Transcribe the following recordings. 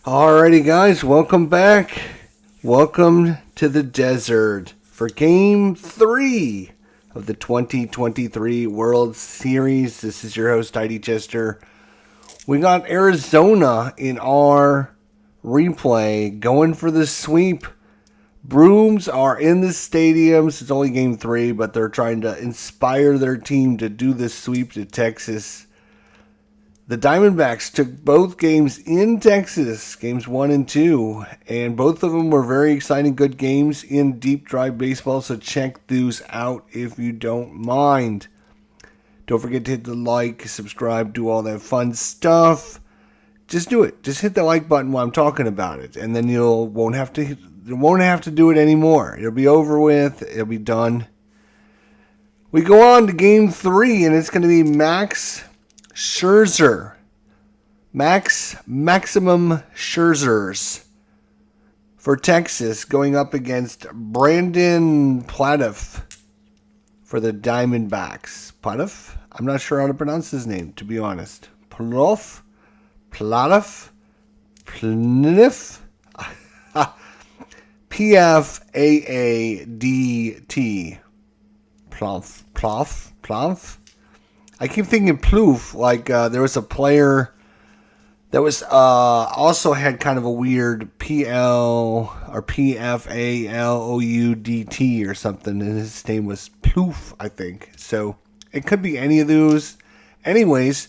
Alrighty, guys, welcome back. Welcome to the desert for Game 3 of the 2023 World Series. This is your host, Heidi Chester. We got Arizona in our replay going for the sweep. Brooms are in the stadiums. It's only Game 3, but they're trying to inspire their team to do this sweep to Texas. The Diamondbacks took both games in Texas, games 1 and 2, and both of them were very exciting, good games in deep drive baseball, so check those out if you don't mind. Don't forget to hit the like, subscribe, do all that fun stuff. Just do it. Just hit the like button while I'm talking about it, and then you won't have to do it anymore. It'll be over with. It'll be done. We go on to Game 3, and it's going to be Max Scherzer. Maximum Scherzers for Texas going up against Brandon Platif for the Diamondbacks. Platif? I'm not sure how to pronounce his name, to be honest. Platif? P-F-A-A-D-T. Plouf. I keep thinking Plouf, like there was a player that was also had kind of a weird P-L or P-F-A-L-O-U-D-T or something, and his name was Plouf, I think. So it could be any of those. Anyways,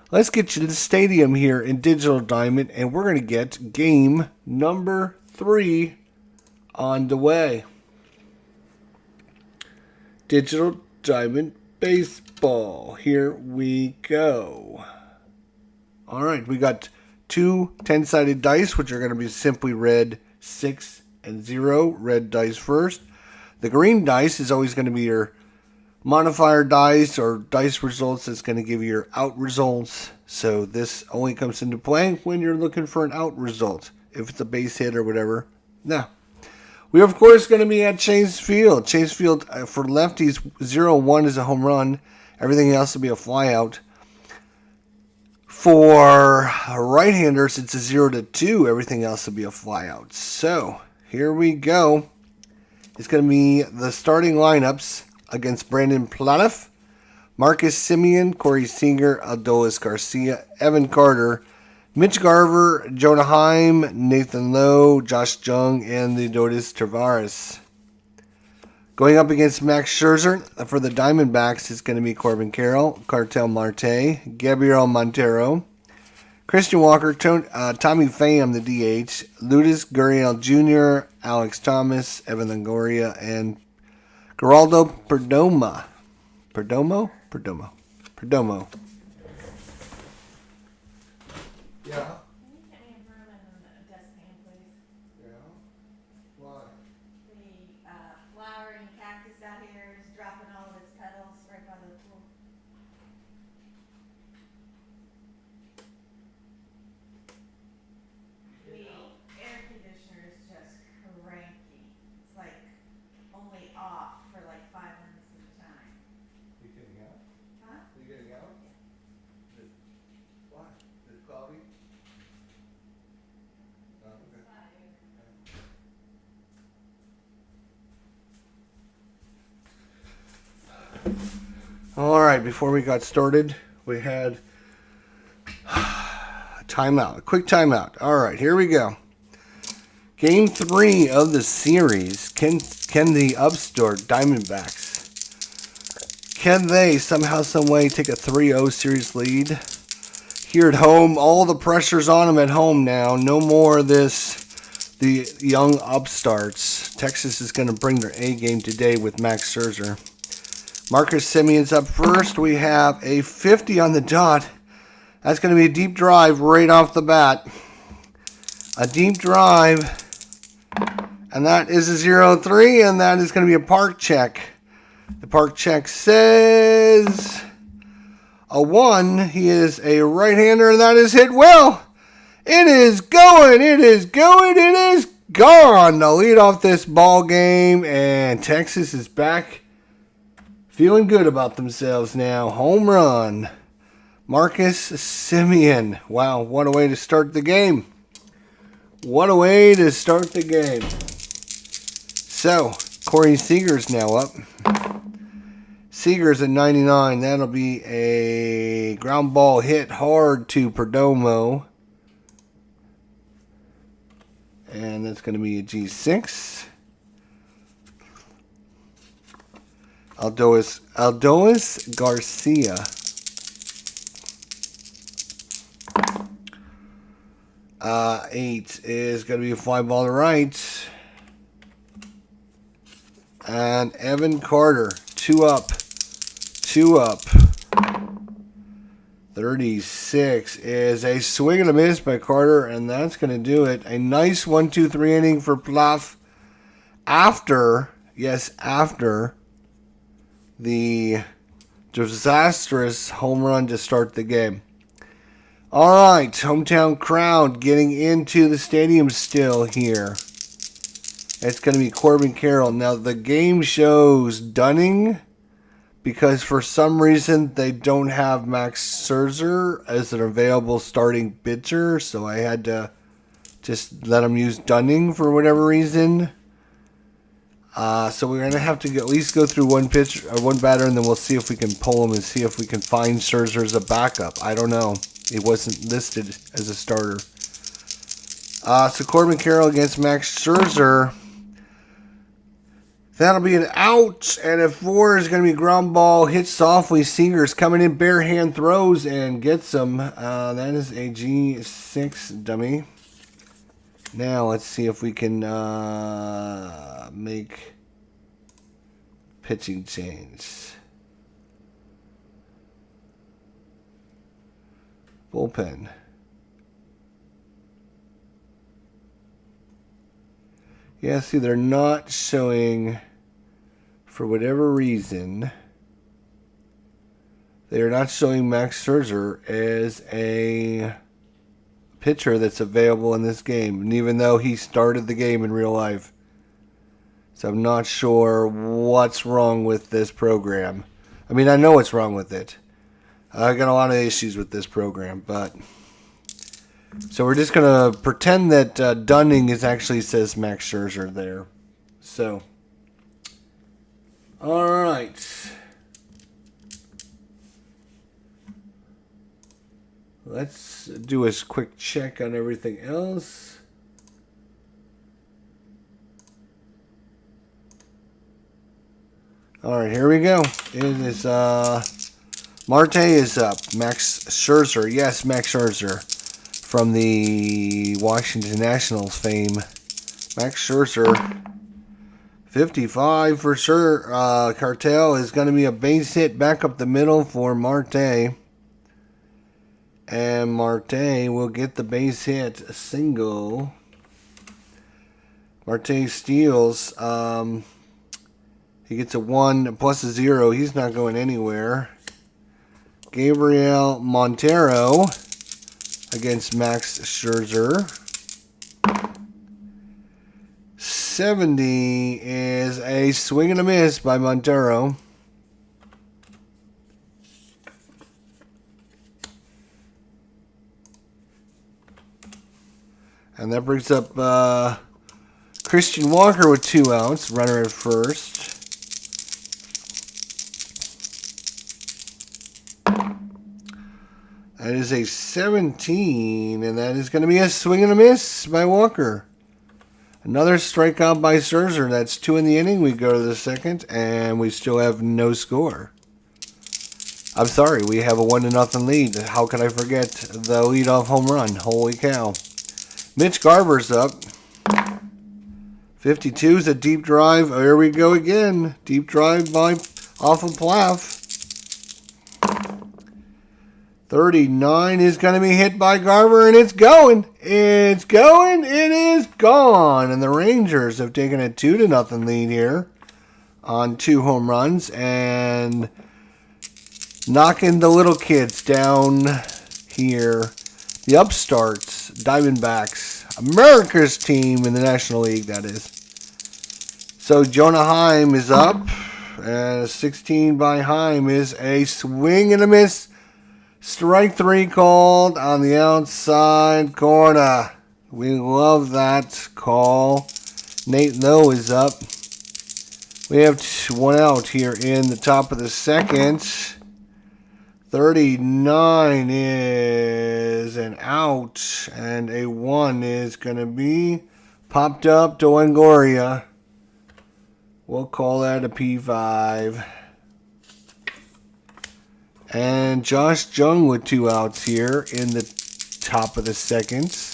let's get you to the stadium here in Digital Diamond, and we're going to get game number 3 on the way. Digital Diamond Baseball. Here we go. All right, we got two 10-sided dice, which are going to be simply red 6 and 0. Red dice first. The green dice is always going to be your modifier dice or dice results that's going to give you your out results. So this only comes into play when you're looking for an out result. If it's a base hit or whatever. Now, we, of course, going to be at Chase Field. Chase Field, for lefties, 0-1 is a home run. Everything else will be a flyout. For right-handers, it's a 0-2. Everything else will be a flyout. So, here we go. It's going to be the starting lineups against Brandon Platif, Marcus Semien, Corey Seager, Adolis Garcia, Evan Carter, Mitch Garver, Jonah Heim, Nathan Lowe, Josh Jung, and Leonidas Tavares. Going up against Max Scherzer for the Diamondbacks is going to be Corbin Carroll, Cartel Marte, Gabriel Montero, Christian Walker, Tommy Pham, the DH, Lourdes Gurriel Jr., Alex Thomas, Evan Longoria, and Geraldo Perdomo. Perdomo. Yeah. Can you get me a broom and a dustpan, please? Yeah. Why? The flowering cactus out here is dropping all of its petals right by the pool. The air conditioner is just cranky. It's like only off for like 5 minutes at a time. You getting out? Huh? You getting out? Why? Is it cloudy? Oh, okay. All right, before we got started, we had a timeout, a quick timeout. All right, here we go. Game 3 of the series. Can the upstart Diamondbacks, can they somehow, some way take a 3-0 series lead? Here at home, all the pressure's on them at home now. No more of this, the young upstarts. Texas is going to bring their A game today with Max Scherzer. Marcus Semien's up first. We have a 50 on the dot. That's going to be a deep drive right off the bat. A deep drive. And that is a 0-3, and that is going to be a park check. The park check says a 1. He is a right-hander, and that is hit well. It is going. It is gone to lead off this ball game, and Texas is back. Feeling good about themselves now. Home run. Marcus Semien. Wow, what a way to start the game. What a way to start the game. So, Corey Seager's now up. Seager's at 99. That'll be a ground ball hit hard to Perdomo. And that's going to be a G6. Aldois Garcia. Eight is going to be a fly ball to right. And Evan Carter, 2 up. 2 up. 36 is a swing and a miss by Carter, and that's going to do it. A nice 1-2-3 inning for Plath after the disastrous home run to start the game. All right, hometown crowd getting into the stadium still here. It's going to be Corbin Carroll. Now, the game shows Dunning because for some reason they don't have Max Scherzer as an available starting pitcher, so I had to just let them use Dunning for whatever reason. So we're going to have to at least go through one batter, and then we'll see if we can pull him and see if we can find Scherzer as a backup. I don't know. It wasn't listed as a starter. So Corbin Carroll against Max Scherzer. That'll be an out, and at 4 is going to be ground ball, hit softly. Seager's coming in, bare hand throws, and gets him. That is a G6 dummy. Now let's see if we can make pitching change. Bullpen. Yeah, see, they're not showing, for whatever reason, they're not showing Max Scherzer as a pitcher that's available in this game, and even though he started the game in real life. So I'm not sure what's wrong with this program. I mean, I know what's wrong with it. I got a lot of issues with this program, but... So we're just going to pretend that Dunning actually says Max Scherzer there. So, all right. Let's do a quick check on everything else. All right, here we go. It is Marte is up. Max Scherzer, yes, Max Scherzer. From the Washington Nationals fame, Max Scherzer, 55 for sure. Cartel is going to be a base hit back up the middle for Marte. And Marte will get the base hit, a single. Marte steals. He gets a 1 plus a 0. He's not going anywhere. Gabriel Montero against Max Scherzer. 70 is a swing and a miss by Montero. And that brings up Christian Walker with 2 outs, runner at first. That is a 17, and that is going to be a swing and a miss by Walker. Another strikeout by Scherzer. That's 2 in the inning. We go to the second, and we still have no score. I'm sorry, we have a 1-0 lead. How could I forget the leadoff home run? Holy cow. Mitch Garver's up. 52 is a deep drive. Oh, here we go again. Deep drive off of Plath. 39 is going to be hit by Garver, and it's going. It's going. It is gone. And the Rangers have taken a 2-0 lead here on 2 home runs and knocking the little kids down here. The upstarts, Diamondbacks, America's team in the National League, that is. So Jonah Heim is up, and 16 by Heim is a swing and a miss. Strike 3 called on the outside corner. We love that call. Nate Lowe is up. We have one out here in the top of the second. 39 is an out, and a 1 is going to be popped up to Longoria. We'll call that a P5. And Josh Jung with 2 outs here in the top of the second.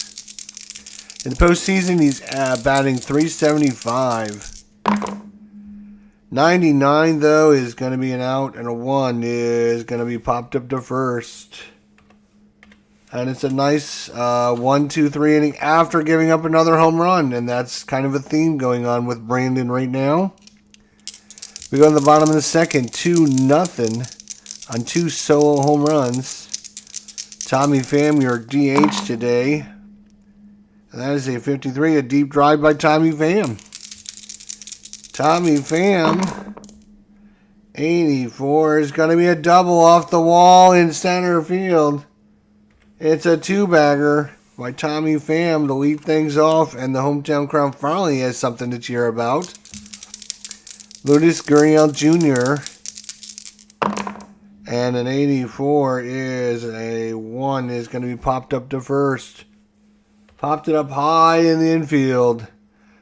In the postseason, he's batting .375. 99, though, is going to be an out, and a 1 is going to be popped up to first. And it's a nice 1-2-3 inning after giving up another home run, and that's kind of a theme going on with Brandon right now. We go to the bottom of the second, 2-0 on 2 solo home runs. Tommy Pham, your DH today. And that is a 53, a deep drive by Tommy Pham. Tommy Pham, 84, is going to be a double off the wall in center field. It's a 2-bagger by Tommy Pham to lead things off, and the hometown crowd finally has something to cheer about. Lourdes Gurriel Jr. And an 84 is a 1 is going to be popped up to first. Popped it up high in the infield.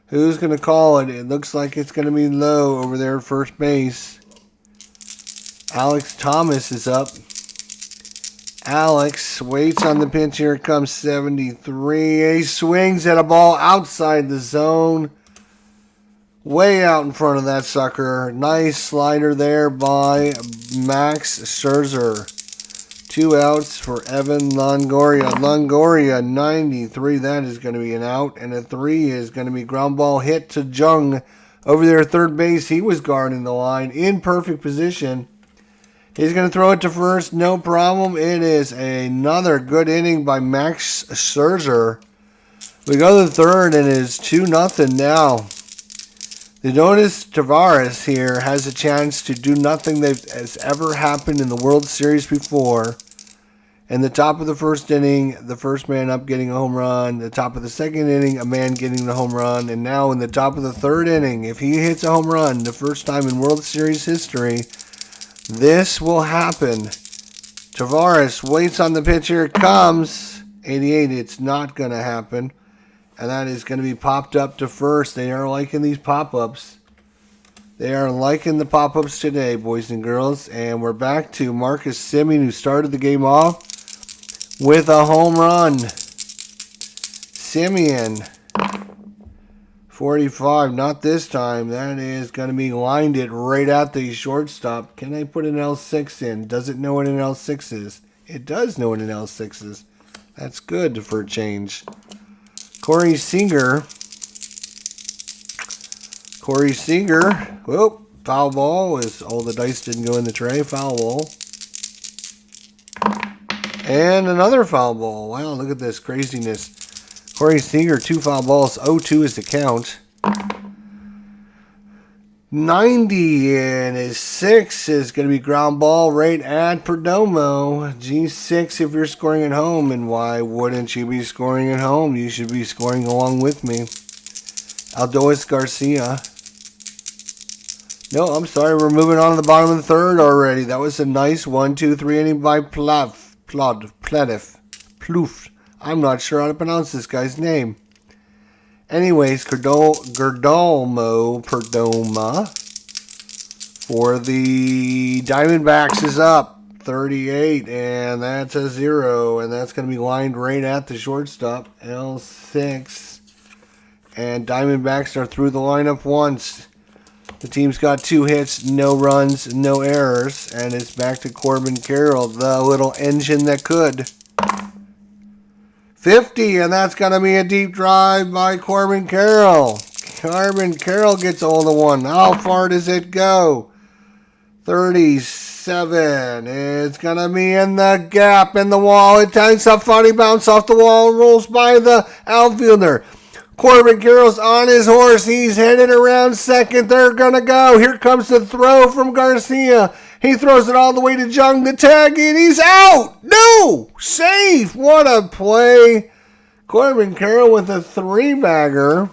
Who's going to call it? It looks like it's going to be Lowe over there at first base. Alex Thomas is up. Alex waits on the pitch. Here comes 73. He swings at a ball outside the zone. Way out in front of that sucker. Nice slider there by Max Scherzer. 2 outs for Evan Longoria. Longoria, 93. That is going to be an out. And a 3 is going to be ground ball hit to Jung over there at third base. He was guarding the line in perfect position. He's going to throw it to first. No problem. It is another good inning by Max Scherzer. We go to the third, and it is 2-0 now. The Leonidas Tavares here has a chance to do nothing that has ever happened in the World Series before. In the top of the first inning, the first man up getting a home run. The top of the second inning, a man getting the home run. And now in the top of the third inning, if he hits a home run, the first time in World Series history, this will happen. Tavares waits on the pitch. Here it comes. 88, it's not going to happen. And that is going to be popped up to first. They are liking these pop-ups. They are liking the pop-ups today, boys and girls. And we're back to Marcus Semien, who started the game off with a home run. Semien, 45, not this time. That is going to be lined it right at the shortstop. Can I put an L6 in? Does it know what an L6 is? It does know what an L6 is. That's good for a change. Corey Seager, whoop, foul ball. The dice didn't go in the tray. Foul ball. And another foul ball. Wow, look at this craziness. Corey Seager, 2 foul balls. 0-2 is the count. 90 and his 6 is going to be ground ball right at Perdomo. G6 if you're scoring at home. And why wouldn't you be scoring at home? You should be scoring along with me. Aldois Garcia. No, I'm sorry. We're moving on to the bottom of the third already. That was a nice 1-2-3 inning by Plouffe. I'm not sure how to pronounce this guy's name. Anyways, Perdomo for the Diamondbacks is up 38, and that's a 0, and that's going to be lined right at the shortstop, L6. And Diamondbacks are through the lineup once. The team's got 2 hits, no runs, no errors, and it's back to Corbin Carroll, the little engine that could. 50, and that's going to be a deep drive by Corbin Carroll. Corbin Carroll gets hold of one. How far does it go? 37. It's going to be in the gap in the wall. It takes a funny bounce off the wall and rolls by the outfielder. Corbin Carroll's on his horse. He's headed around second. They're going to go. Here comes the throw from Garcia. He throws it all the way to Jung. The tag, and he's out. No! Safe. What a play. Corbin Carroll with a 3-bagger.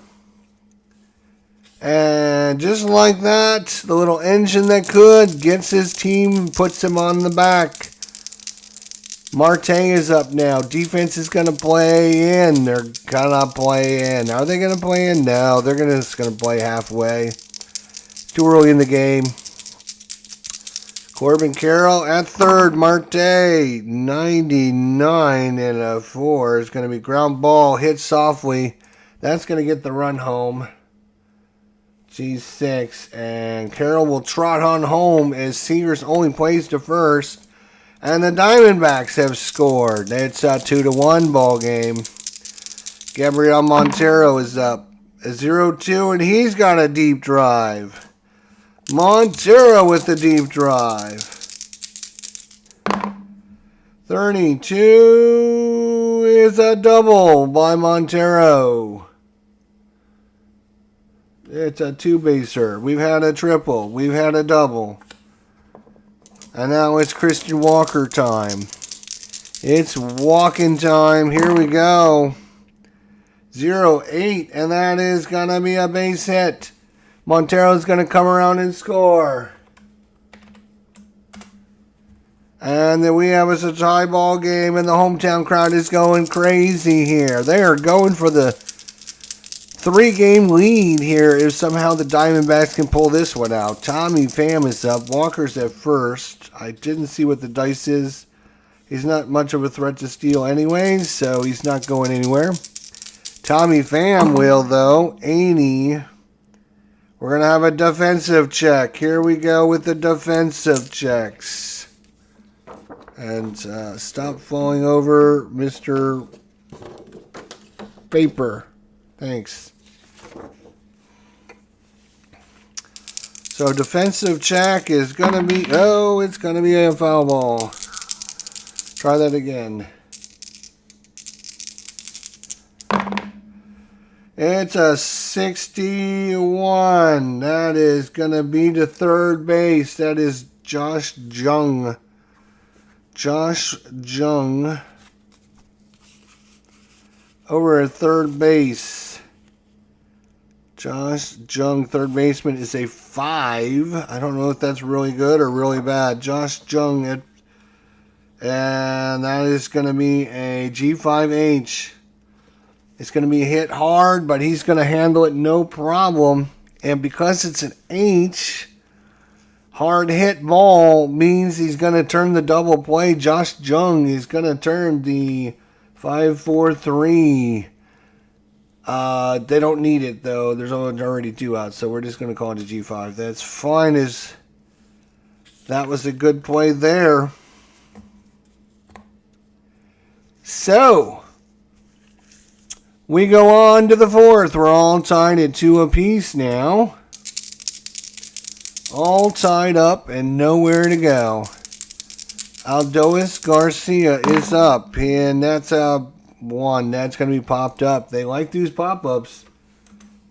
And just like that, the little engine that could gets his team, puts him on the back. Marte is up now. Defense is going to play in. They're going to play in. Are they going to play in? No, they're just going to play halfway. Too early in the game. Corbin Carroll at third. Marte, 99 and a 4 is going to be ground ball. Hit softly. That's going to get the run home. G6. And Carroll will trot on home as Seegers only plays to first. And the Diamondbacks have scored. It's a 2-1 ball game. Gabriel Montero is up. A 0-2, and he's got a deep drive. Montero with the deep drive. 32 is a double by Montero. It's a 2-baser. We've had a triple. We've had a double. And now it's Christian Walker time. It's walking time. Here we go. 0-8, and that is going to be a base hit. Montero's going to come around and score. And then we have a tie ball game, and the hometown crowd is going crazy here. They are going for the 3-game lead here if somehow the Diamondbacks can pull this one out. Tommy Pham is up. Walker's at first. I didn't see what the dice is. He's not much of a threat to steal anyways, so he's not going anywhere. Tommy Pham will, though. 80. We're going to have a defensive check. Here we go with the defensive checks. And stop falling over, Mr. Paper. Thanks. So defensive check is going to be, it's going to be a foul ball. Try that again. It's a 61. That is going to be to third base. That is Josh Jung. Josh Jung over at third base. Josh Jung, third baseman, is a 5. I don't know if that's really good or really bad. Josh Jung, and that is going to be a G5H. It's going to be hit hard, but he's going to handle it no problem. And because it's an H, hard hit ball means he's going to turn the double play. Josh Jung is going to turn the 5-4-3. They don't need it, though. There's already 2 outs, so we're just going to call it a G5. That's fine. That was a good play there. So, we go on to the 4th. We're all tied at 2 apiece now. All tied up and nowhere to go. Aldois Garcia is up, and that's a 1. That's going to be popped up. They like these pop-ups.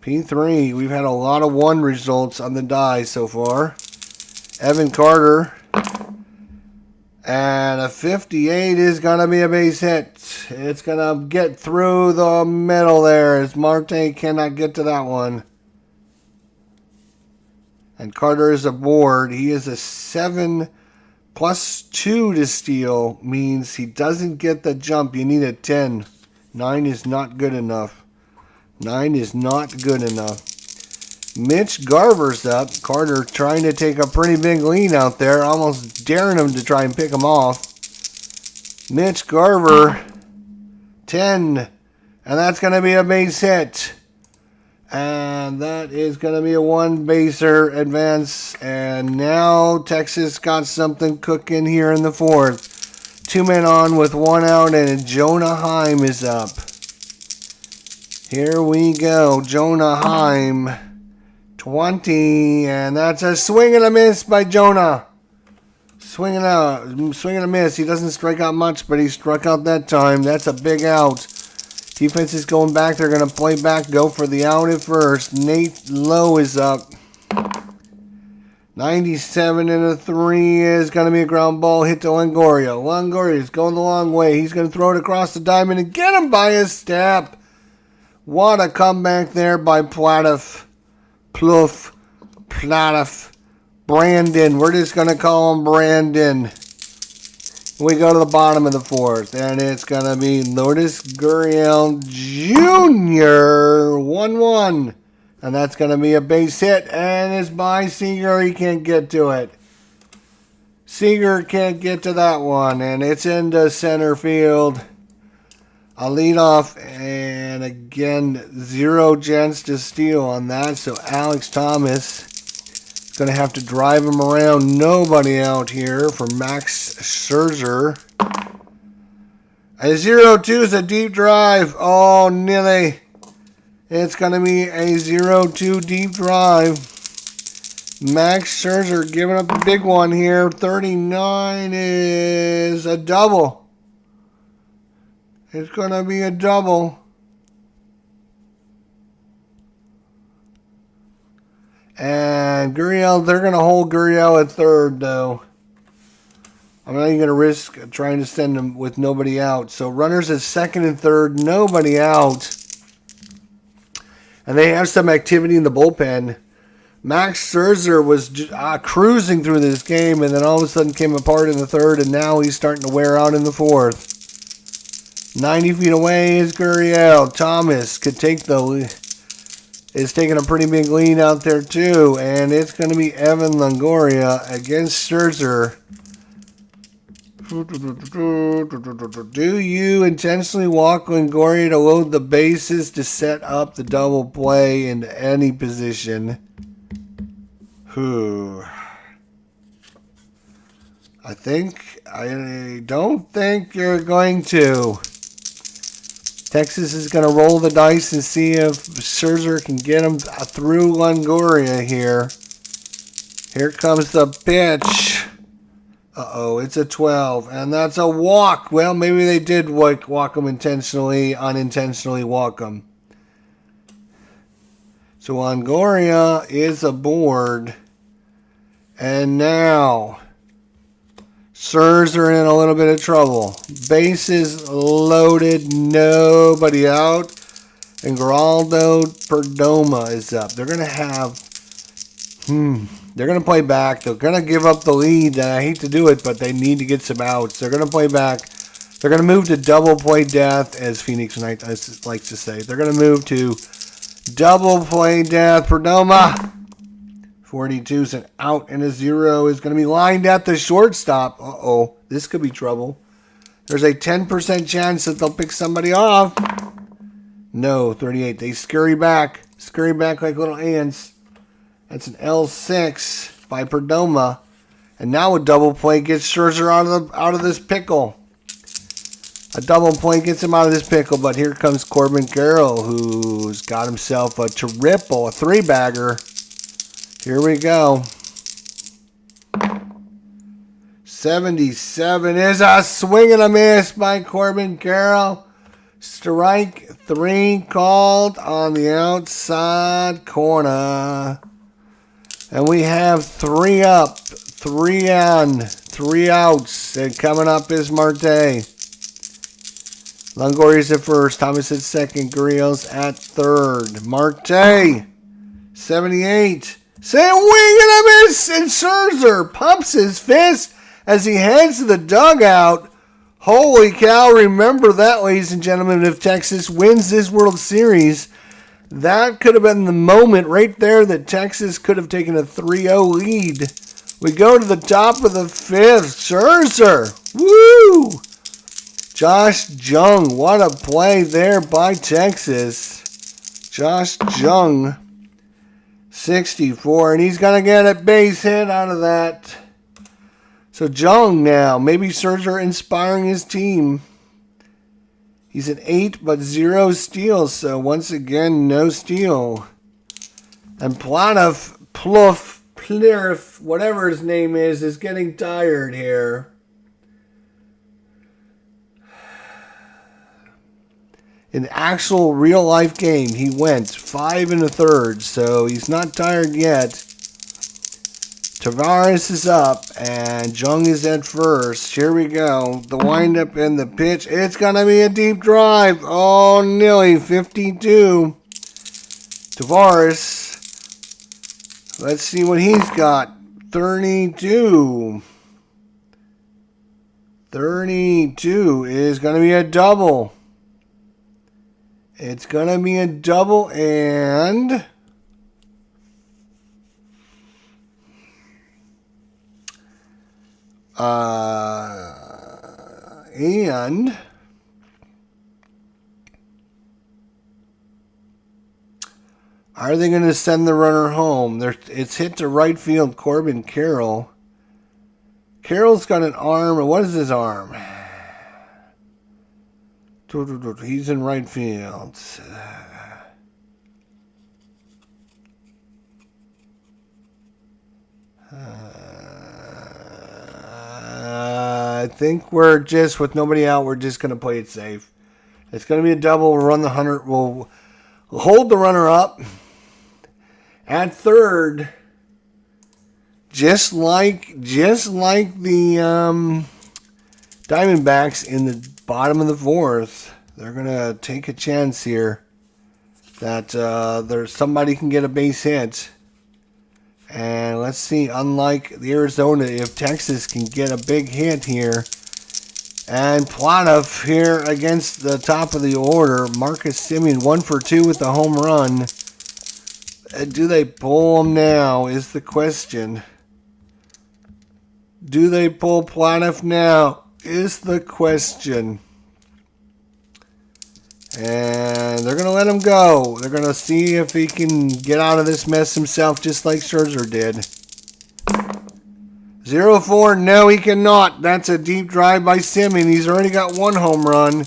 P3. We've had a lot of 1 results on the die so far. Evan Carter. And a 58 is going to be a base hit. It's going to get through the middle there as Marte cannot get to that one. And Carter is aboard. He is a 7 plus 2 to steal. Means he doesn't get the jump. You need a 10. 9 is not good enough. 9 is not good enough. Mitch Garver's up. Carter trying to take a pretty big lead out there. Almost daring him to try and pick him off. Mitch Garver, 10. And that's going to be a base hit. And that is going to be a 1-baser advance. And now Texas got something cooking here in the 4th. 2 men on with 1 out, and Jonah Heim is up. Here we go. Jonah Heim, 20. And that's a swing and a miss by Jonah. Swing and a miss. He doesn't strike out much, but he struck out that time. That's a big out. Defense is going back. They're going to play back, go for the out at first. Nate Lowe is up. 97 and a 3 is going to be a ground ball hit to Longoria. Longoria is going the long way. He's going to throw it across the diamond and get him by a step. What a comeback there by Platoff. Brandon. We're just going to call him Brandon. We go to the bottom of the fourth, and it's going to be Lourdes Gurriel Jr. 1-1. And that's going to be a base hit, and it's by Seager. He can't get to it. Seager can't get to that one, and it's into center field. A leadoff, and again, 0 chance to steal on that. So Alex Thomas is going to have to drive him around. Nobody out here for Max Scherzer. A 0-2 is a deep drive. Oh, nearly. It's going to be a 0-2 deep drive. Max Scherzer giving up the big one here. 39 is a double. It's going to be a double. And Gurriel, they're going to hold Gurriel at third, though. I'm not even going to risk trying to send him with nobody out. So runners at second and third, nobody out. And they have some activity in the bullpen. Max Scherzer was cruising through this game, and then all of a sudden came apart in the third, and now he's starting to wear out in the fourth. 90 feet away is Gurriel. Thomas could take is taking a pretty big lead out there too, and it's going to be Evan Longoria against Scherzer. Do you intentionally walk Longoria to load the bases to set up the double play in any position? I don't think you're going to. Texas is going to roll the dice and see if Scherzer can get him through Longoria here. Here comes the pitch. Uh-oh, it's a 12, and that's a walk. Well, maybe they did walk him intentionally, unintentionally walk him. So Longoria is aboard. And now Scherzer in a little bit of trouble. Bases loaded, nobody out. And Geraldo Perdomo is up. They're going to have... They're going to play back. They're going to give up the lead. And I hate to do it, but they need to get some outs. They're going to play back. They're going to move to double play death, as Phoenix Knight likes to say. They're going to move to double play death. Perdomo. 42 is an out, and a 0 is going to be lined at the shortstop. Uh-oh. This could be trouble. There's a 10% chance that they'll pick somebody off. No, 38. They scurry back. Scurry back like little ants. That's an L6 by Perdomo. And now a double play gets Scherzer out of this pickle. A double play gets him out of this pickle, but here comes Corbin Carroll, who's got himself a triple, a 3-bagger. Here we go. 77 is a swing and a miss by Corbin Carroll. Strike 3 called on the outside corner. And we have 3 up, 3 on, 3 outs. And coming up is Marte. Longoria's at first, Thomas at second, Gurriel's at third. Marte, 78. Say a wing and a miss, and Scherzer pumps his fist as he heads to the dugout. Holy cow, remember that, ladies and gentlemen, if Texas wins this World Series, that could have been the moment right there that Texas could have taken a 3-0 lead. We go to the top of the 5th. Scherzer. Woo! Josh Jung. What a play there by Texas. Josh Jung. 64. And he's going to get a base hit out of that. So Jung now. Maybe Scherzer inspiring his team. He's at 8, but 0 steals. So once again, no steal. And Platoff, Plirf, whatever his name is getting tired here. In actual real life game, he went 5 1/3, so he's not tired yet. Tavares is up, and Jung is at first. Here we go. The windup and the pitch. It's going to be a deep drive. Oh, nearly 52. Tavares. Let's see what he's got. 32. 32 is going to be a double. It's going to be a double, and are they going to send the runner home? It's hit to right field, Corbin Carroll. Carroll's got an arm. What is his arm? He's in right field. I think we're just, with nobody out, we're just going to play it safe. It's going to be a double. We'll run the 100. We'll hold the runner up at third. Just like the Diamondbacks in the bottom of the fourth, they're going to take a chance here that there's somebody can get a base hit. And let's see, unlike the Arizona, if Texas can get a big hit here. And Platoff here against the top of the order. Marcus Semien 1 for 2 with the home run. Do they pull him now is the question. Do they pull Platoff now is the question. And they're going to let him go. They're going to see if he can get out of this mess himself just like Scherzer did. 0-4. No, he cannot. That's a deep drive by Semien. He's already got one home run.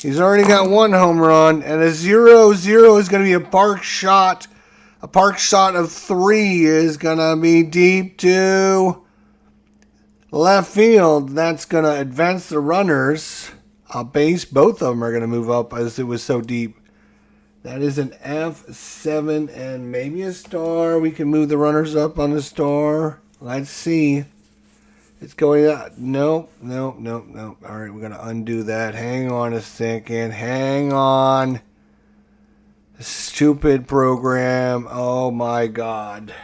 He's already got one home run. And a 0-0 is going to be a park shot. A park shot of 3 is going to be deep to left field. That's going to advance the runners a base. Both of them are going to move up as it was so deep. That is an F7 and maybe a star. We can move the runners up on the star. Let's see. It's going out. Nope. All right, we're going to undo that. Hang on a second. Hang on. Stupid program. Oh my God.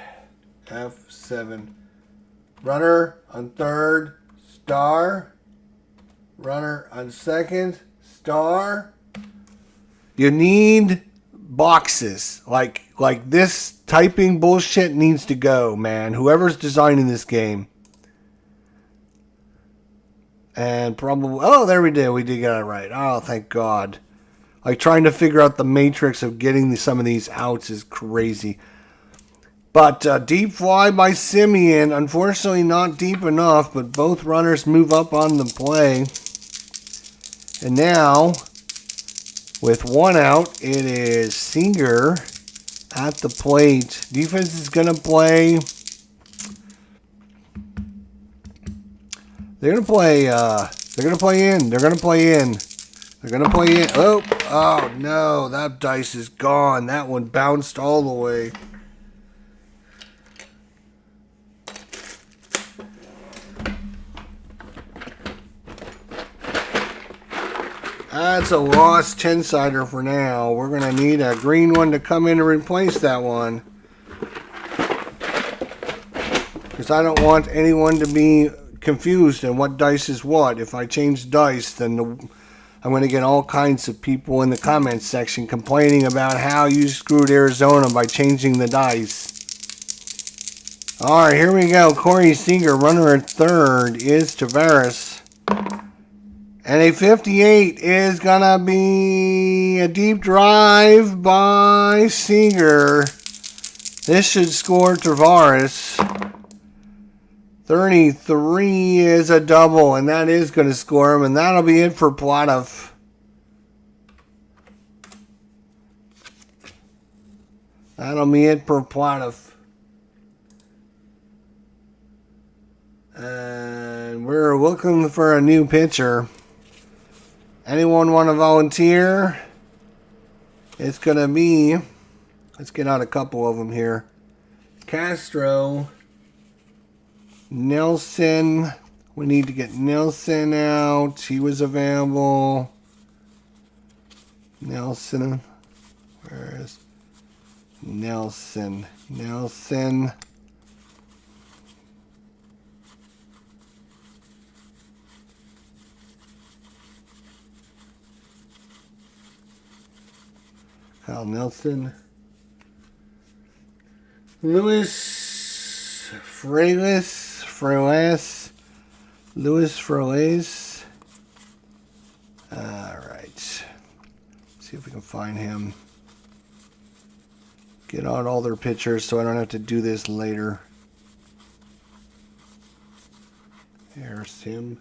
F7. Runner on third. Star. Runner on second. Star. You need boxes. Like this typing bullshit needs to go, man. Whoever's designing this game. And probably... Oh, there we did. We did get it right. Oh, thank God. Like trying to figure out the matrix of getting some of these outs is crazy. But deep fly by Semien. Unfortunately not deep enough, but both runners move up on the play. And now, with one out, it is Seager at the plate. Defense is going to play. They're going to play. They're going to play in. They're going to play in. They're going to play in. Oh no, that dice is gone. That one bounced all the way. That's a lost 10-sider for now. We're going to need a green one to come in and replace that one. Because I don't want anyone to be confused in what dice is what. If I change dice, then I'm going to get all kinds of people in the comments section complaining about how you screwed Arizona by changing the dice. Alright, here we go. Corey Seager, runner at third, is Tavares. And a 58 is going to be a deep drive by Seager. This should score Tavares. 33 is a double, and that is going to score him, and that'll be it for Platoff. That'll be it for Platoff. And we're looking for a new pitcher. Anyone want to volunteer? It's going to be, let's get out a couple of them here. Castro, Nelson. We need to get Nelson out. He was available. Nelson. Where is Nelson? Nelson. Kyle Nelson. Louis Freitas. Louis Freitas. All right. See if we can find him. Get out all their pictures so I don't have to do this later. Here's him.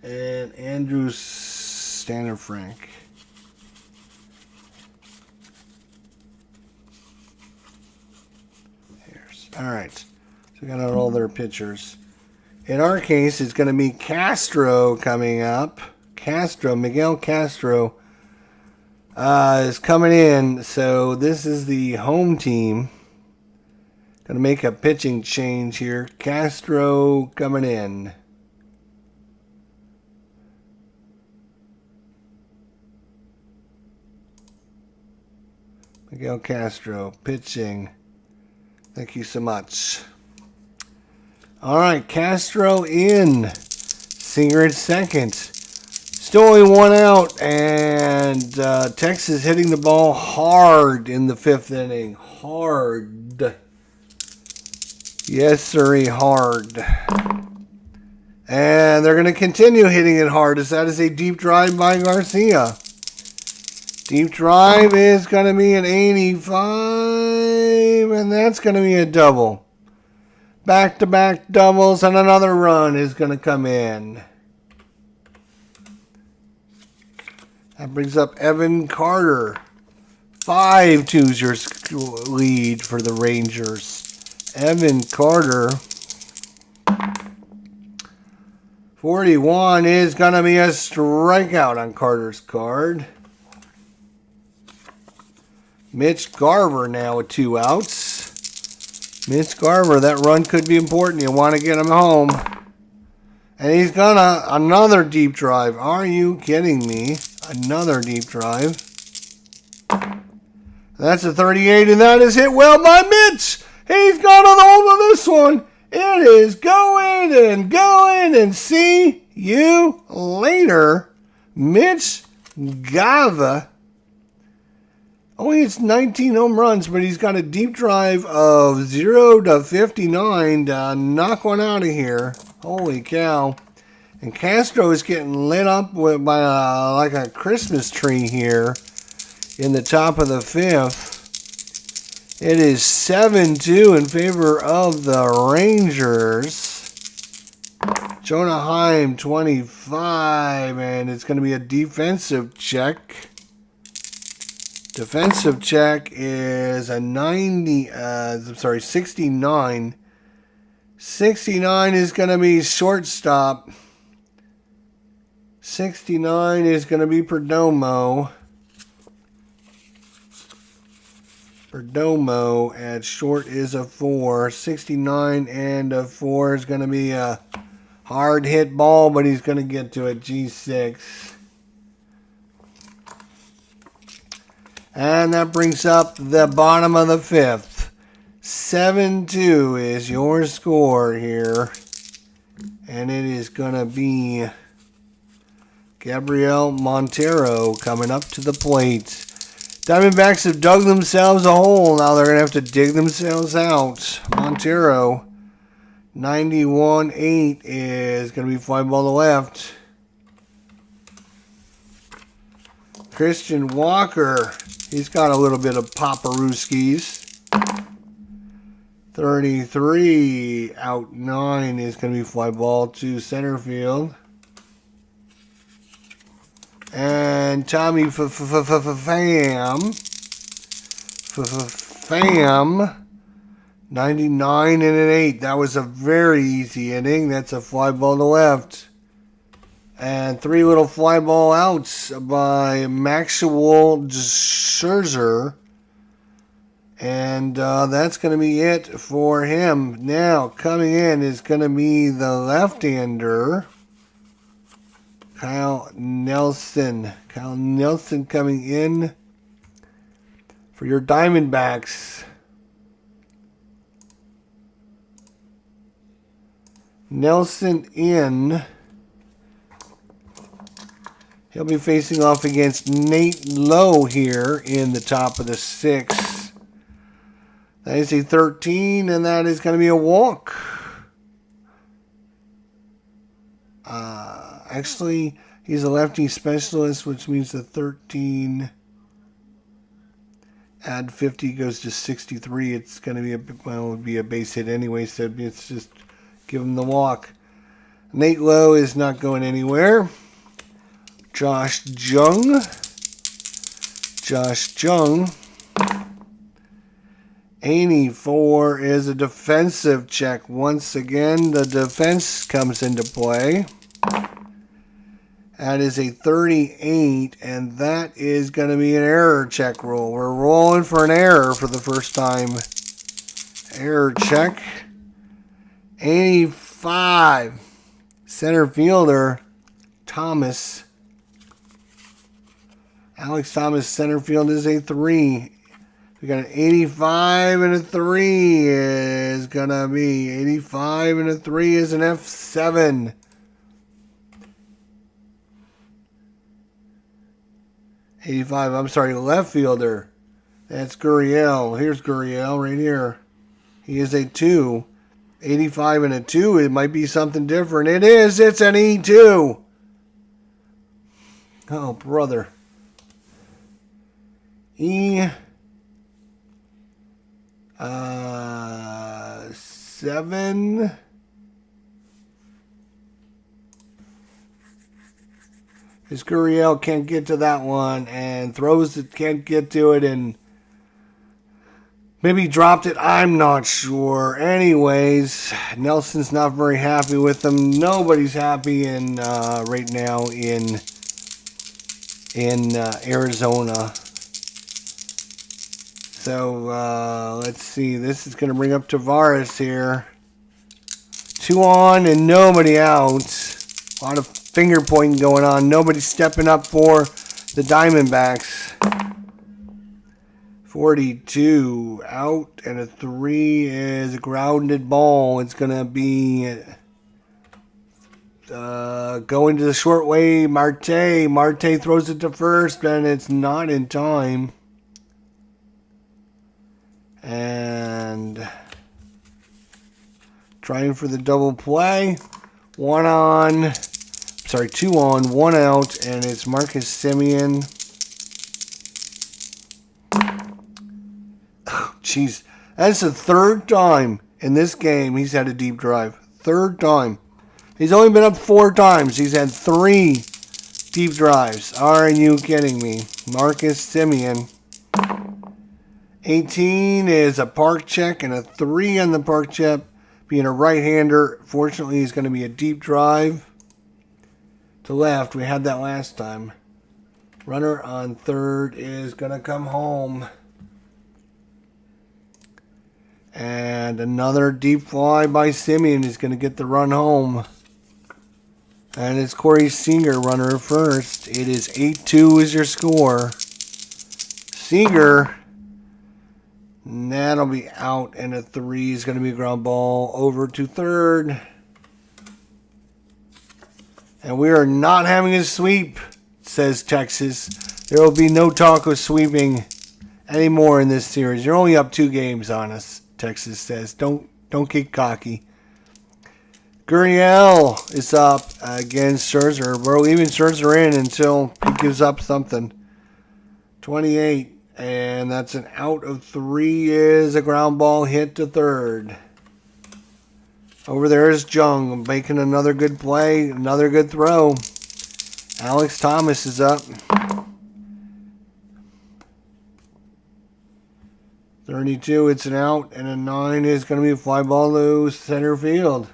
And Andrew Standard Frank. All right, so we got out all their pictures. In our case, it's going to be Castro coming up. Miguel Castro is coming in. So this is the home team. Going to make a pitching change here. Castro coming in. Miguel Castro pitching. Thank you so much. All right, Castro in. Singer at second. Still only one out, and Texas hitting the ball hard in the fifth inning. Hard. Yes, sirree, hard. And they're going to continue hitting it hard, as that is a deep drive by Garcia. Deep drive is going to be an 85, and that's going to be a double. Back-to-back doubles, and another run is going to come in. That brings up Evan Carter. 5-2's your lead for the Rangers. Evan Carter. 41 is going to be a strikeout on Carter's card. Mitch Garver now with 2 outs. Mitch Garver, that run could be important. You want to get him home. And he's got another deep drive. Are you kidding me? Another deep drive. That's a 38, and that is hit well by Mitch. He's got a hold of this one. It is going and see you later. Mitch Garver. Only it's 19 home runs, but he's got a deep drive of 0 to 59 to knock one out of here. Holy cow. And Castro is getting lit up by like a Christmas tree here in the top of the fifth. It is 7-2 in favor of the Rangers. Jonah Heim, 25, and it's going to be a defensive check. Defensive check is a 69. 69 is going to be shortstop. 69 is going to be Perdomo. Perdomo at short is a 4. 69 and a 4 is going to be a hard hit ball, but he's going to get to it. G6. And that brings up the bottom of the fifth. 7-2 is your score here. And it is going to be Gabriel Montero coming up to the plate. Diamondbacks have dug themselves a hole. Now they're going to have to dig themselves out. Montero, 91-8 is going to be fly ball to left. Christian Walker, he's got a little bit of Paparuskis. 33 out 9 is going to be fly ball to center field. And Tommy Pham, 99 and an 8. That was a very easy inning. That's a fly ball to left. And 3 little fly ball outs by Maxwell Scherzer. And that's going to be it for him. Now, coming in is going to be the left-hander, Kyle Nelson. Kyle Nelson coming in for your Diamondbacks. Nelson in. He'll be facing off against Nate Lowe here in the top of the 6th. That is a 13, and that is going to be a walk. Actually, he's a lefty specialist, which means the 13 add 50 goes to 63. It's going to be it would be a base hit anyway, so it's just give him the walk. Nate Lowe is not going anywhere. Josh Jung. 84 is a defensive check. Once again, the defense comes into play. That is a 38, and that is going to be an error check roll. We're rolling for an error for the first time. Error check. 85. Center fielder, Thomas. Alex Thomas, center field is a 3. We got an 85 and a 3 is going to be 85 and a 3 is an F7. I'm sorry, left fielder. That's Gurriel. Here's Gurriel right here. He is a 2. 85 and a 2. It might be something different. It is. It's an E2. Oh, brother. E7. His Gurriel can't get to that one and throws it, can't get to it, and maybe dropped it. I'm not sure. Anyways, Nelson's not very happy with them. Nobody's happy in right now in Arizona. So let's see. This is going to bring up Tavares here. 2 on and nobody out. A lot of finger pointing going on. Nobody stepping up for the Diamondbacks. 42 out, and a 3 is a grounded ball. It's going to be going to the short way. Marte throws it to first, and it's not in time. And trying for the double play. 2 on, 1 out, and it's Marcus Semien. Oh, jeez. That's the 3rd time in this game he's had a deep drive. 3rd time. He's only been up 4 times. He's had 3 deep drives. Are you kidding me? Marcus Semien. 18 is a park check and a 3 on the park check. Being a right-hander, fortunately, he's going to be a deep drive to left. We had that last time. Runner on 3rd is going to come home. And another deep fly by Semien is going to get the run home. And it's Corey Seager, runner at first. It is 8-2 is your score. Seager, that'll be out, and a 3 is going to be a ground ball over to 3rd. And we are not having a sweep, says Texas. There will be no talk of sweeping anymore in this series. You're only up 2 games on us, Texas says. Don't get cocky. Gurriel is up against Scherzer. We're leaving Scherzer in until he gives up something. 28. And that's an out of 3 is a ground ball hit to 3rd. Over there is Jung making another good play, another good throw. Alex Thomas is up. 32, it's an out, and a 9 is going to be a fly ball to center field.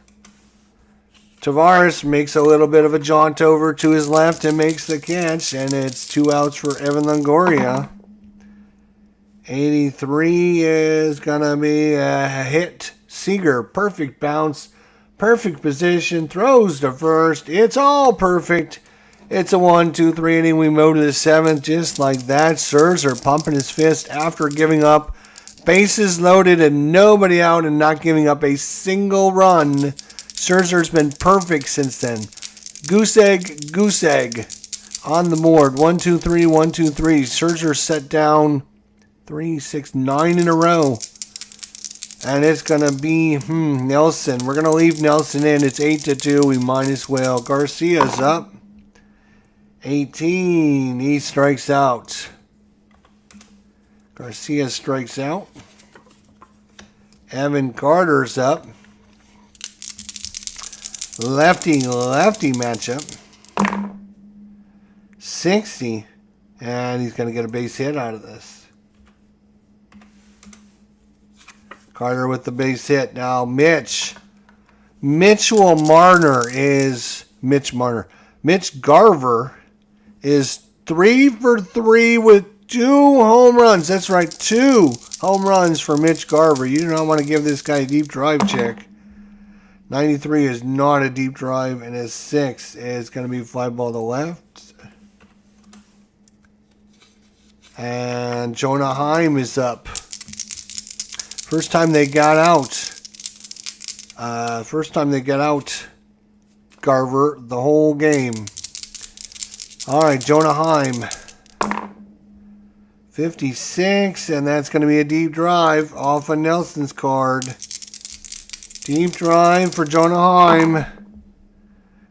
Tavares makes a little bit of a jaunt over to his left and makes the catch, and it's 2 outs for Evan Longoria. 83 is going to be a hit. Seager, perfect bounce, perfect position, throws to first. It's all perfect. It's a 1-2-3 inning. We move to the 7th just like that. Scherzer pumping his fist after giving up. Bases loaded and nobody out and not giving up a single run. Scherzer's been perfect since then. Goose egg on the board. 1-2-3, 1-2-3. Scherzer set down 3, 6, 9 in a row. And it's going to be Nelson. We're going to leave Nelson in. It's 8-2. We might as well. Garcia's up. 18. He strikes out. Garcia strikes out. Evan Carter's up. Lefty matchup. 60. And he's going to get a base hit out of this. Carter with the base hit. Now Mitch Garver is 3 for 3 with 2 home runs. That's right, 2 home runs for Mitch Garver. You do not want to give this guy a deep drive check. 93 is not a deep drive, and his 6 is going to be fly ball to left. And Jonah Heim is up. First time they got out. Garver the whole game. All right, Jonah Heim. 56, and that's going to be a deep drive off of Nelson's card. Deep drive for Jonah Heim.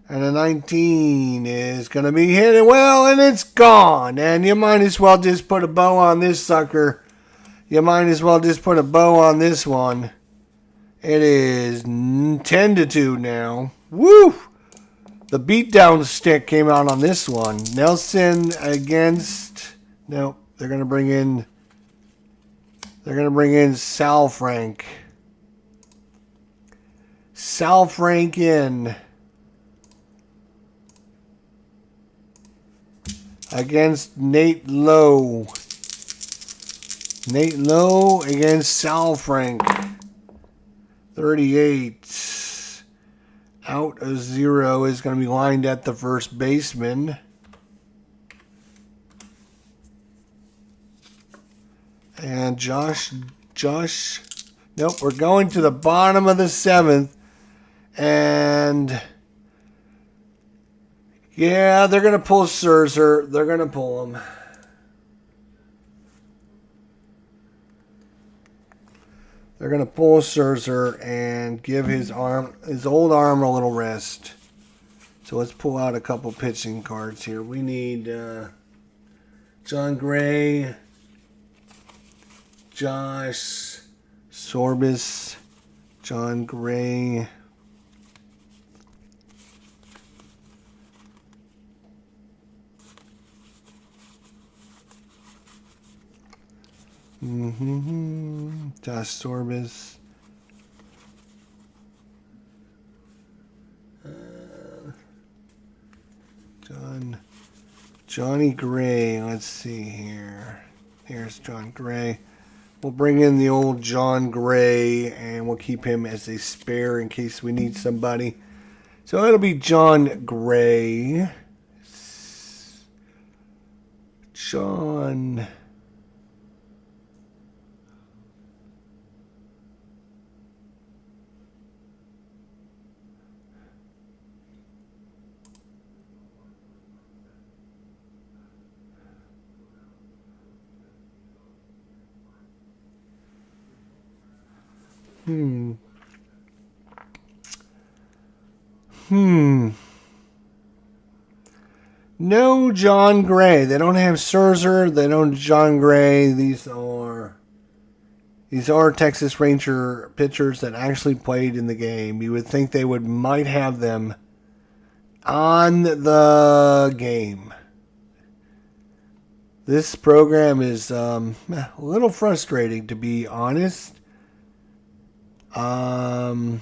And a 19 is going to be hit well, and it's gone. And you might as well just put a bow on this sucker. You might as well just put a bow on this one. It is 10-2 now. Woo! The beatdown stick came out on this one. Nelson against... Nope. They're going to bring in Sal Frank. Sal Frank in. Against Nate Lowe. Nate Lowe against Sal Frank. 38. Out of 0 is going to be lined at the first baseman. And Josh, nope, we're going to the bottom of the 7th. And, yeah, they're going to pull Scherzer. They're going to pull him. They're going to pull Scherzer and give his old arm a little rest. So let's pull out a couple pitching cards here. We need John Gray, Josh Sorbis, John Gray. Josh Sorbis. Johnny Gray. Let's see here. Here's John Gray. We'll bring in the old John Gray, and we'll keep him as a spare in case we need somebody. So it'll be John Gray. John... No John Gray. They don't have Scherzer. They don't John Gray. These are Texas Ranger pitchers that actually played in the game. You would think they might have them on the game. This program is a little frustrating, to be honest. We're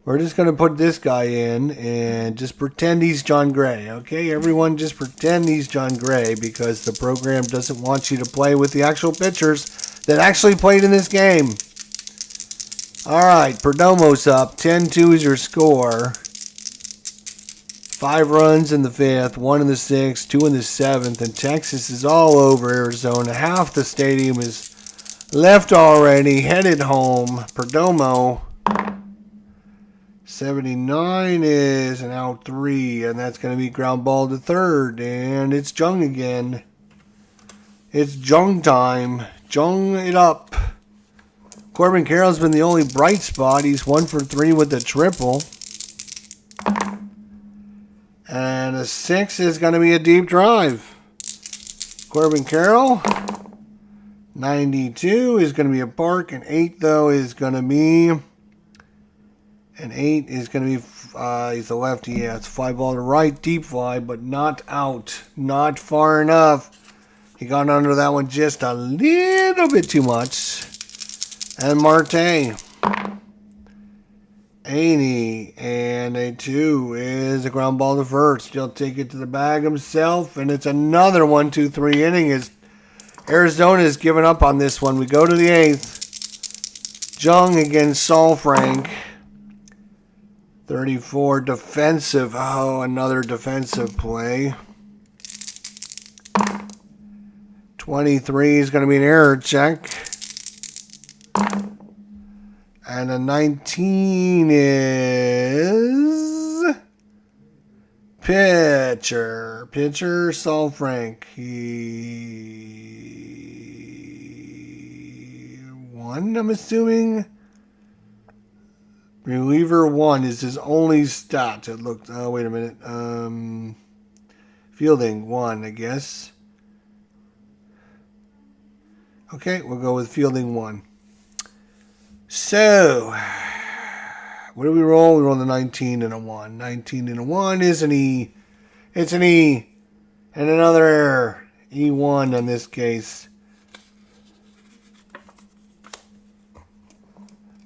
We're just going to put this guy in and just pretend he's John Gray. Okay, everyone just pretend he's John Gray because the program doesn't want you to play with the actual pitchers that actually played in this game. All right, Perdomo's up. 10-2 is your score. 5 runs in the 5th, 1 in the 6th, 2 in the 7th, and Texas is all over Arizona. Half the stadium is left already, headed home. Perdomo, 79 is an out 3, and that's going to be ground ball to third, and it's Jung again. It's Jung time. Jung it up. Corbin Carroll's been the only bright spot. He's 1 for 3 with the triple. And a 6 is going to be a deep drive. Corbin Carroll, 92 is going to be a park. An 8, though, is going to be... An 8 is going to be... he's a lefty. Yeah, it's a fly ball to right. Deep fly, but not out. Not far enough. He got under that one just a little bit too much. And Marte, 80, and a 2 is a ground ball to first. He'll take it to the bag himself, and it's another 1-2-3 inning as Arizona has given up on this one. We go to the 8th. Jung against Saul Frank. 34 defensive. Oh, another defensive play. 23 is going to be an error check. And a 19 is pitcher. Pitcher, Saul Frank. He 1, I'm assuming. Reliever 1 is his only stat. It looked, oh, wait a minute. Fielding 1, I guess. Okay, we'll go with fielding 1. So, what do we roll? We roll the 19 and a 1. 19 and a 1 is an E. It's an E. And another error. E1 in this case.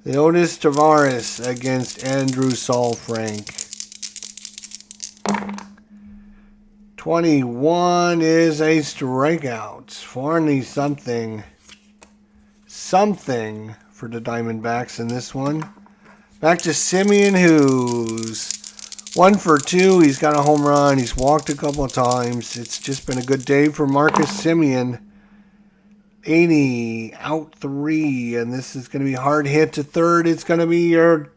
Leonis Tavares against Andrew Saul Frank. 21 is a strikeout. 40 something. Something for the Diamondbacks in this one. Back to Simeon, who's 1 for 2. He's got a home run. He's walked a couple of times. It's just been a good day for Marcus Simeon. 80, out 3, and this is going to be hard hit to third. It's going to be your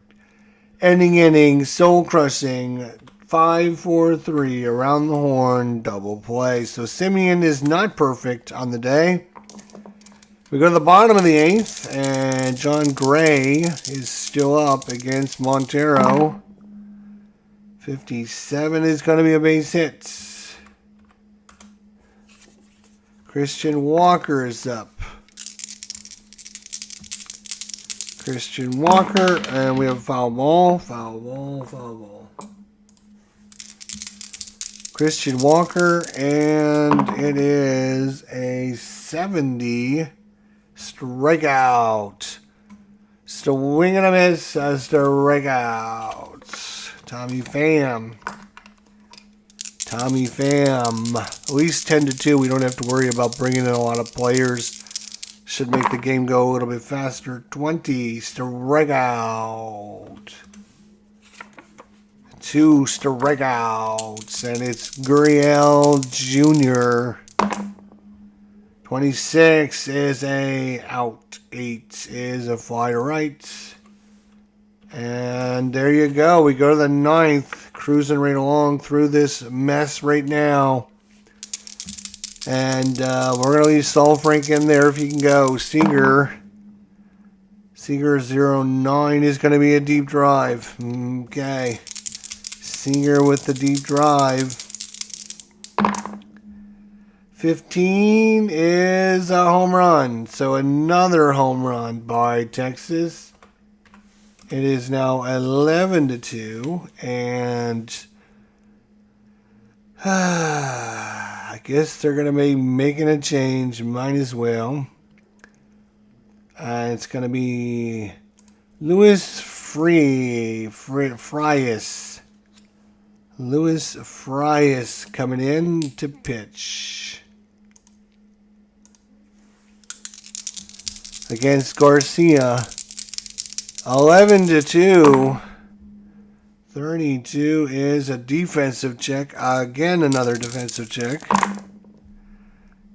ending inning, soul-crushing, 5-4-3, around the horn, double play. So Simeon is not perfect on the day. We go to the bottom of the 8th, and John Gray is still up against Montero. 57 is going to be a base hit. Christian Walker is up. Christian Walker, and we have foul ball, foul ball, foul ball. Christian Walker, and it is a 70 strikeout. Swing and a miss, a strikeout. Tommy Pham. Tommy Pham. At least 10-2. We don't have to worry about bringing in a lot of players. Should make the game go a little bit faster. 20 strikeout. 2 strikeouts. And it's Gurriel Jr. 26 is a out. 8 is a fly to right. And there you go. We go to the 9th. Cruising right along through this mess right now. And we're going to leave Saul Frank in there if he can go. Seager 09 is going to be a deep drive. Okay. Seager with the deep drive. 15 is a home run. So another home run by Texas. It is now 11-2, and I guess they're going to be making a change. Might as well. It's going to be Luis Frias. Luis Frias coming in to pitch against Garcia. 11-2. 32 is a defensive check. Again, another defensive check.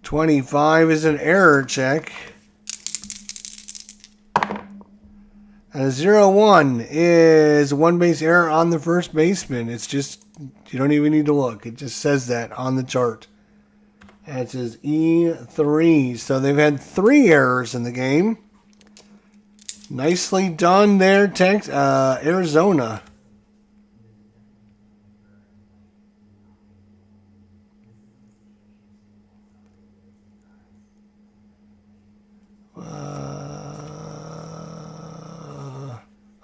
25 is an error check. And a 0-1 is a one base error on the first baseman. It's just, you don't even need to look. It just says that on the chart. And it says E3. So they've had 3 errors in the game. Nicely done there, Arizona.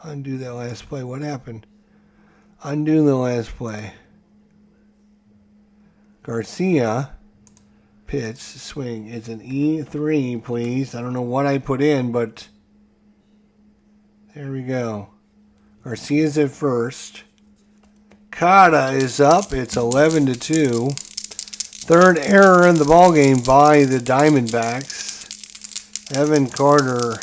Undo that last play. What happened? Undo the last play. Garcia. Pitch. Swing. It's an E3, please. I don't know what I put in, but there we go. Garcia's at first. Kata is up. It's 11-2. Third error in the ballgame by the Diamondbacks. Evan Carter.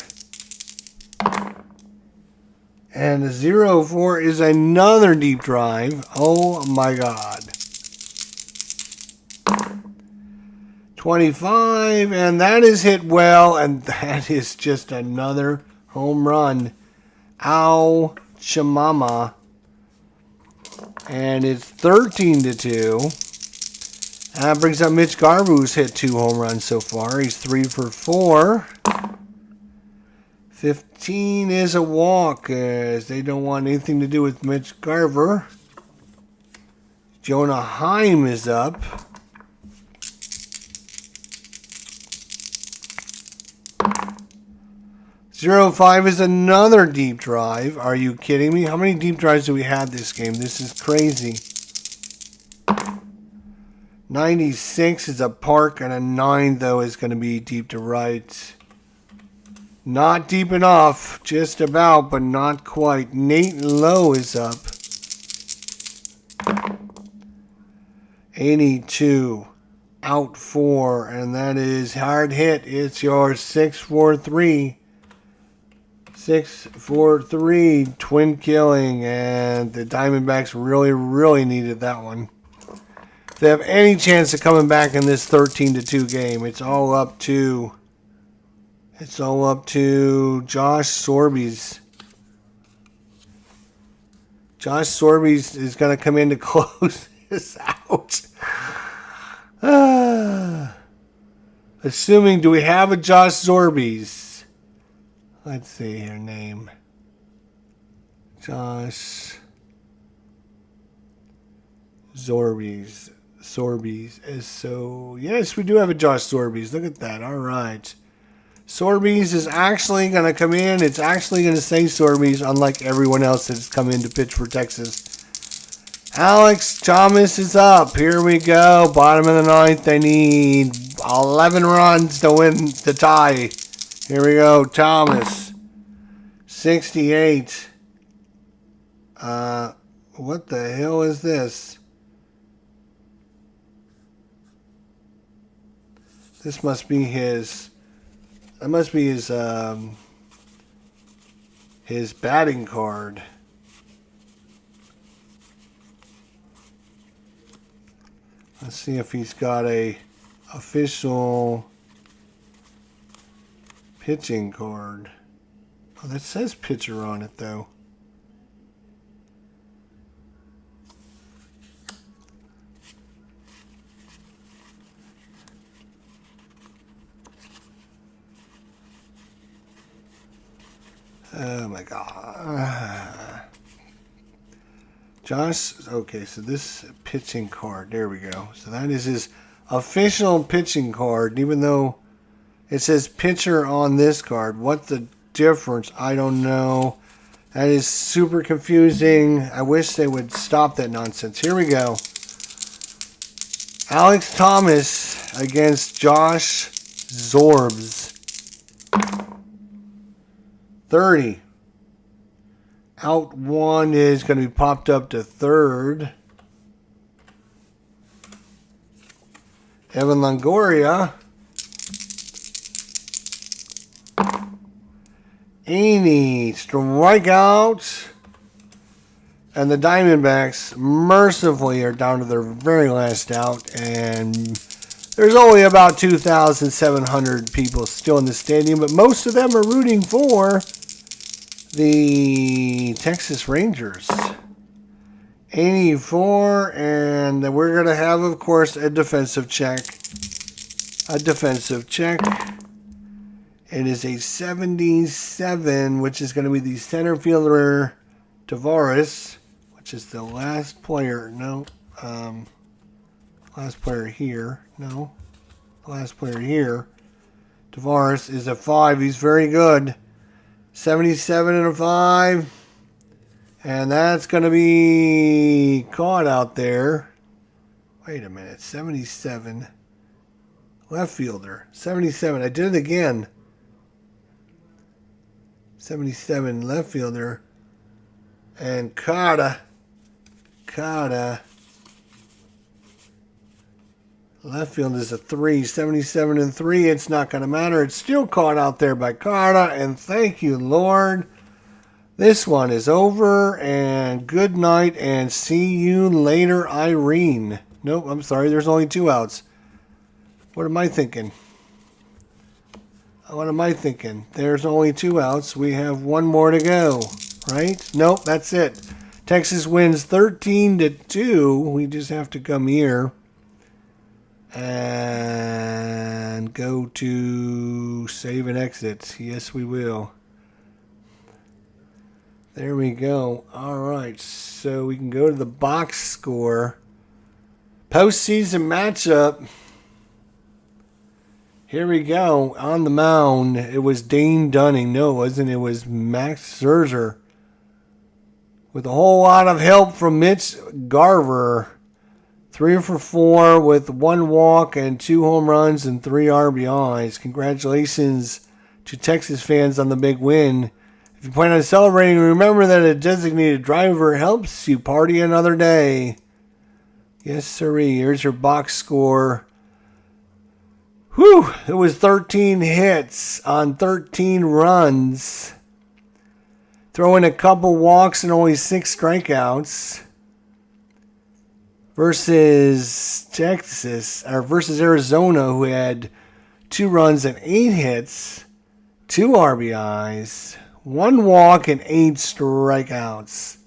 And the 0-4 is another deep drive. Oh my God. 25, and that is hit well, and that is just another home run. Ow, Chamama. And it's 13-2. That brings up Mitch Garver, who's hit 2 home runs so far. He's 3 for 4. 15 is a walk, as they don't want anything to do with Mitch Garver. Jonah Heim is up. Zero 5 is another deep drive. Are you kidding me? How many deep drives do we have this game? This is crazy. 96 is a park, and a 9, though, is going to be deep to right. Not deep enough. Just about, but not quite. Nate Lowe is up. 82. Out 4. And that is hard hit. It's your 6-4-3. 6-4-3. Twin killing. And the Diamondbacks really, really needed that one. If they have any chance of coming back in this 13-2 game, it's all up to Josh Sorbes. Josh Sorbes is going to come in to close this out. Assuming, do we have a Josh Sorbes? Let's see her name. Josh Sorbes. Sorbes is so... Yes, we do have a Josh Sorbes. Look at that. All right. Sorbes is actually going to come in. It's actually going to say Sorbes, unlike everyone else that's come in to pitch for Texas. Alex Thomas is up. Here we go. Bottom of the 9th. They need 11 runs to win the tie. Here we go. Thomas. 68. What the hell is this? This must be his... That must be his batting card. Let's see if he's got a official pitching card. Oh, that says pitcher on it, though. Oh my God. Josh, okay, so this pitching card, there we go. So that is his official pitching card, even though it says pitcher on this card. What's the difference? I don't know. That is super confusing. I wish they would stop that nonsense. Here we go. Alex Thomas against Josh Sorbes. 30. Out one is going to be popped up to third. Evan Longoria. Any strikeouts. And the Diamondbacks mercifully are down to their very last out. And there's only about 2,700 people still in the stadium. But most of them are rooting for the Texas Rangers. 84. And we're going to have, of course, a defensive check. A defensive check. It is a 77, which is going to be the center fielder Tavares, which is the last player. No, last player here. No, last player here. Tavares is a 5. He's very good. 77 and a 5. And that's going to be caught out there. Wait a minute. 77. Left fielder. 77. I did it again. 77 left fielder. And Carter. Left field is a 3. 77 and 3. It's not going to matter. It's still caught out there by Carter. And thank you, Lord. This one is over. And good night. And see you later, Irene. Nope, I'm sorry. There's only 2 outs. What am I thinking? What am I thinking? There's only 2 outs. We have 1 more to go. Right? Nope, that's it. Texas wins 13-2. We just have to come here and go to save and exit. Yes, we will. There we go. All right, so we can go to the box score. Postseason matchup. Here we go. On the mound, it was Dane Dunning. No, it wasn't. It was Max Scherzer. With a whole lot of help from Mitch Garver. 3 for 4 with 1 walk and 2 home runs and 3 RBIs. Congratulations to Texas fans on the big win. If you plan on celebrating, remember that a designated driver helps you party another day. Yes, sirree. Here's your box score. Whew, it was 13 hits on 13 runs. Throwing a couple walks and only 6 strikeouts. Versus Texas, or versus Arizona, who had 2 runs and 8 hits, 2 RBIs, 1 walk and 8 strikeouts.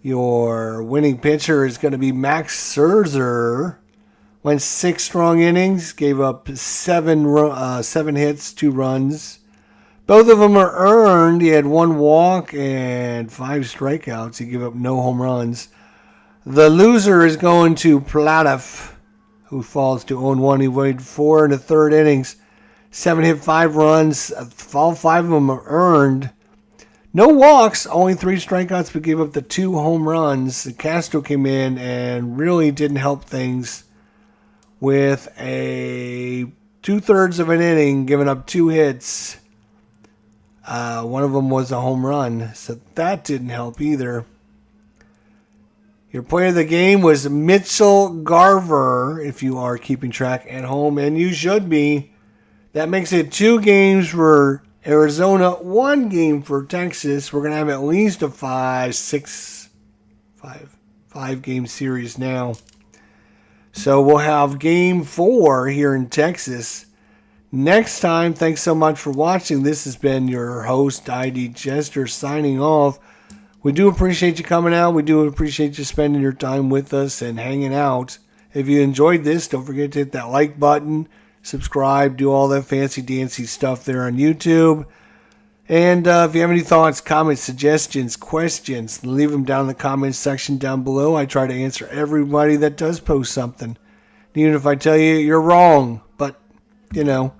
Your winning pitcher is going to be Max Scherzer. Went 6 strong innings, gave up 7 hits, 2 runs. Both of them are earned. He had 1 walk and 5 strikeouts. He gave up no home runs. The loser is going to Platif, who falls to 0-1. He waited 4 1/3 innings. 7 hit, 5 runs. All 5 of them are earned. No walks, only 3 strikeouts, but gave up the 2 home runs. Castro came in and really didn't help things with a 2/3 of an inning, giving up 2 hits. One of them was a home run, so that didn't help either. Your player of the game was Mitchell Garver, if you are keeping track at home, and you should be. That makes it 2 games for Arizona, 1 game for Texas. We're going to have at least a 5 game series now. So we'll have game 4 here in Texas next time. Thanks so much for watching. This has been your host, ID Jester, signing off. We do appreciate you coming out. We do appreciate you spending your time with us and hanging out. If you enjoyed this, don't forget to hit that like button, subscribe, do all that fancy dancy stuff there on YouTube. And if you have any thoughts, comments, suggestions, questions, leave them down in the comments section down below. I try to answer everybody that does post something. Even if I tell you you're wrong. But, you know,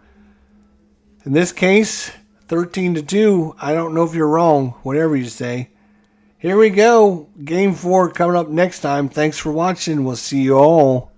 in this case, 13-2, I don't know if you're wrong, whatever you say. Here we go. Game 4 coming up next time. Thanks for watching. We'll see you all